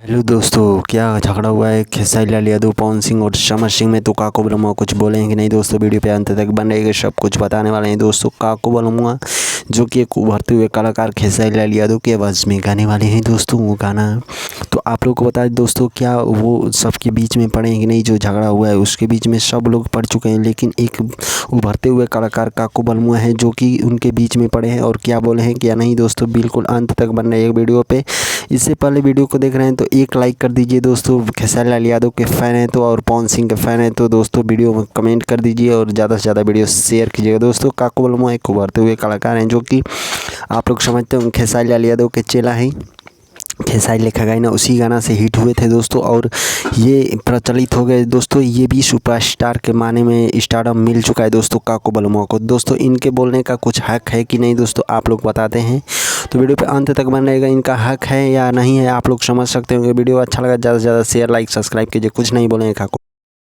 Hello दोस्तों, क्या झगड़ा हुआ है खेसारी लाल यादव, पवन सिंह और समर सिंह में? तो काको ब्रह्मा कुछ बोले हैं कि नहीं दोस्तों? वीडियो पे अंत तक बन रहेगा, सब कुछ बताने वाले हैं दोस्तों। काको ब्रह्मा जो कि एक उभरते हुए कलाकार खेसारी लाल यादव की आवाज़ में गाने वाले हैं दोस्तों। वो गाना तो आप लोग को बता दें दोस्तों, क्या वो सबके बीच में पड़े हैं कि नहीं? जो झगड़ा हुआ है उसके बीच में सब लोग पड़ चुके हैं, लेकिन एक उभरते हुए कलाकार काको ब्रह्मा है जो कि उनके बीच में पड़े हैं। और क्या बोले हैं क्या नहीं दोस्तों, बिल्कुल अंत तक बन रहे हैं वीडियो पे। इससे पहले वीडियो को देख रहे हैं तो एक लाइक कर दीजिए दोस्तों, खेसारी लाल यादव के फ़ैन हैं तो, और पवन सिंह के फ़ैन हैं तो दोस्तों वीडियो में कमेंट कर दीजिए और ज़्यादा से ज़्यादा वीडियो शेयर कीजिएगा दोस्तों। काको ब्रह्मा एक उभरते हुए कलाकार हैं जो कि आप लोग समझते हो खेसारी लाल यादव के चेला हैं। खेसारी लेखा गाना उसी गाना से हिट हुए थे दोस्तों, और ये प्रचलित हो गए दोस्तों। ये भी सुपरस्टार के माने में स्टारडम मिल चुका है दोस्तों काको ब्रह्मा को। दोस्तों इनके बोलने का कुछ हक है कि नहीं दोस्तों, आप लोग बताते हैं तो वीडियो पे अंत तक बन रहेगा। इनका हक है या नहीं है आप लोग समझ सकते हो। वीडियो अच्छा लगा ज़्यादा से ज़्यादा शेयर लाइक सब्सक्राइब कीजिए। कुछ नहीं बोले काको।